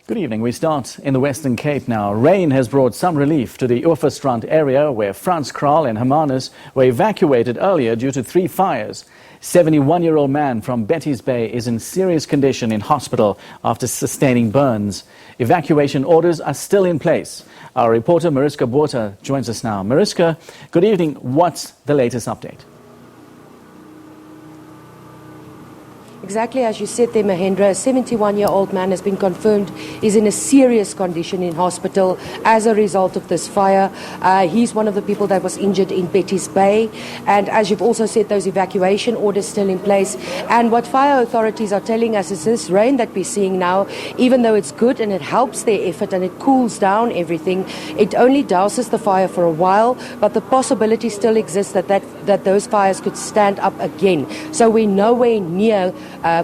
Good evening. We start in the Western Cape now. Rain has brought some relief to the Overstrand area where Franskraal and Hermanus were evacuated earlier due to 3 fires. 71-year-old man from Betty's Bay is in serious condition in hospital after sustaining burns. Evacuation orders are still in place. Our reporter Mariska Botha joins us now. Mariska, good evening. What's the latest update? Exactly as you said there, Mahendra, a 71-year-old man has been confirmed is in a serious condition in hospital as a result of this fire. He's one of the people that was injured in Betty's Bay. And as you've also said, those evacuation orders still in place. And what fire authorities are telling us is this rain that we're seeing now, even though it's good and it helps their effort and it cools down everything, it only douses the fire for a while, but the possibility still exists that those fires could stand up again. So we're nowhere near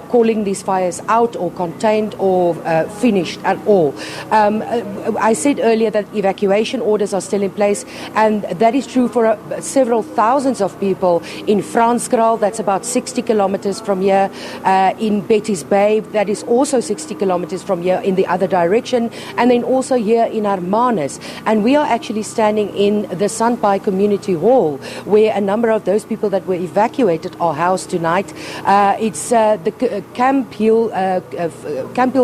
calling these fires out or contained or finished at all. I said earlier that evacuation orders are still in place, and that is true for several thousands of people in Franskraal, that's about 60 kilometers from here, in Betty's Bay, that is also 60 kilometers from here in the other direction, and then also here in Hermanus. And we are actually standing in the Sandpaai Community Hall, where a number of those people that were evacuated are housed tonight. It's the Camp Hill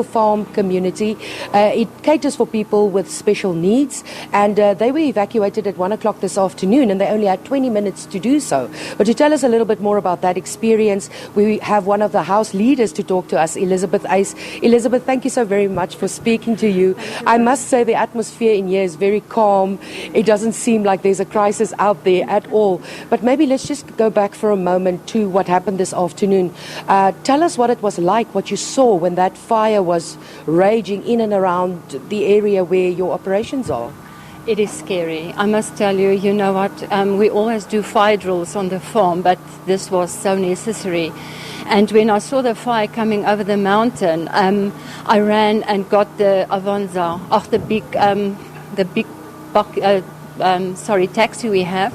Farm community. It caters for people with special needs, and they were evacuated at 1 o'clock this afternoon, and they only had 20 minutes to do so. But to tell us a little bit more about that experience, we have one of the house leaders to talk to us, Elizabeth Ace. Elizabeth, thank you so very much for speaking to you. I must say the atmosphere in here is very calm. It doesn't seem like there's a crisis out there at all. But maybe let's just go back for a moment to what happened this afternoon. Tell us what it was like, what you saw when that fire was raging in and around the area where your operations are. It is scary. I must tell you, you know what, we always do fire drills on the farm, but this was so necessary. And when I saw the fire coming over the mountain, I ran and got the Avanza, the big taxi we have.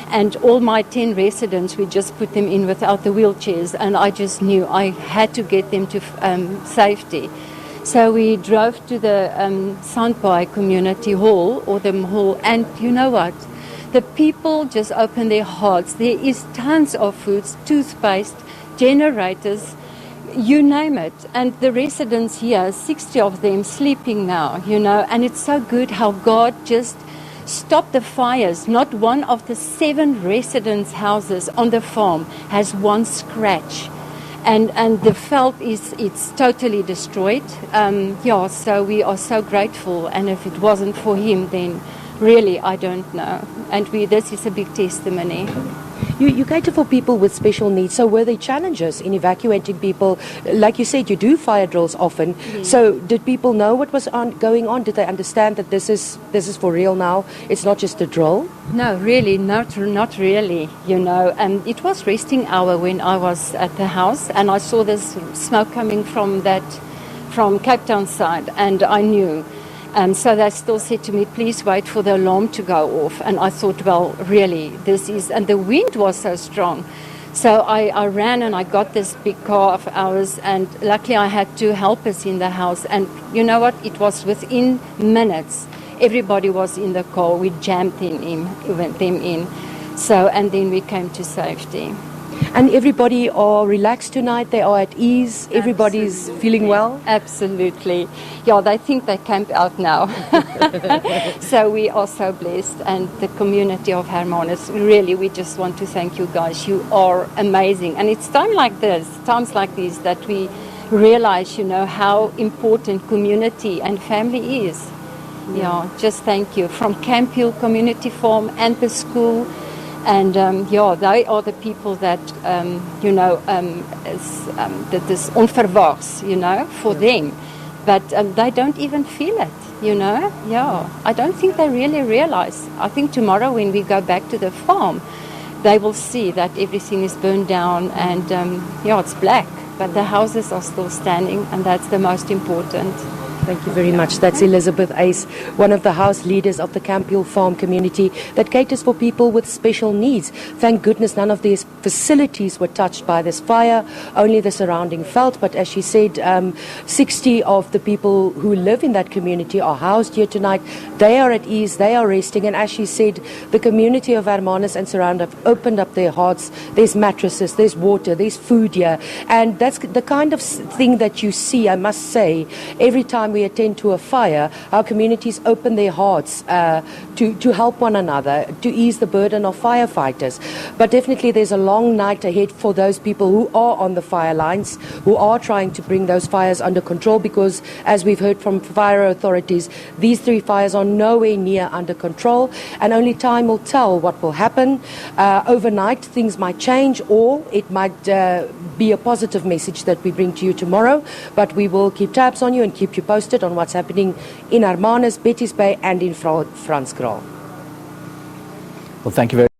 And all my 10 residents, we just put them in without the wheelchairs, and I just knew I had to get them to safety. So we drove to the Sandpaai Community Hall, or the hall, and you know what? The people just opened their hearts. There is tons of foods, toothpaste, generators, you name it. And the residents here, 60 of them sleeping now, you know, and it's so good how God just stop the fires. Not one of the 7 residents' houses on the farm has one scratch, and the veld it's totally destroyed. So we are so grateful, and if it wasn't for him, then really I don't know. And this is a big testimony. You cater for people with special needs, so were there challenges in evacuating people? Like you said, you do fire drills often. Yes. So did people know what was going on? Did they understand that this is for real now? It's not just a drill? No, really, not really, you know. It was resting hour when I was at the house, and I saw this smoke coming from Cape Town side, and I knew. So they still said to me, please wait for the alarm to go off. And I thought, well, really, and the wind was so strong. So I ran and I got this big car of ours, and luckily I had 2 helpers in the house. And you know what? It was within minutes. Everybody was in the car. We jammed them in. So, and then we came to safety. And everybody are relaxed tonight, they are at ease, everybody's feeling well? Absolutely. Yeah, they think they camp out now. So we are so blessed, and the community of Hermanus, really, we just want to thank you guys. You are amazing. And it's times like these that we realize, you know, how important community and family is. Yeah, just thank you. From Camp Hill Community Farm and the school. And they are the people that, that is onverwachts, you know, for them. But they don't even feel it, you know. Yeah, I don't think they really realize. I think tomorrow when we go back to the farm, they will see that everything is burned down and, it's black. But the houses are still standing, and that's the most important. Thank you very much. That's Elizabeth Ace, one of the house leaders of the Campbell Farm community that caters for people with special needs. Thank goodness none of these facilities were touched by this fire, only the surrounding veld. But as she said, 60 of the people who live in that community are housed here tonight. They are at ease, they are resting. And as she said, the community of Hermanus and surround have opened up their hearts. There's mattresses, there's water, there's food here. And that's the kind of thing that you see, I must say, every time we attend to a fire, our communities open their hearts to help one another, to ease the burden of firefighters. But definitely there's a long night ahead for those people who are on the fire lines, who are trying to bring those fires under control, because as we've heard from fire authorities, these 3 fires are nowhere near under control, and only time will tell what will happen. Overnight things might change, or it might be a positive message that we bring to you tomorrow, but we will keep tabs on you and keep you posted on what's happening in Hermanus, Betty's Bay and in Franskraal. Well, thank you very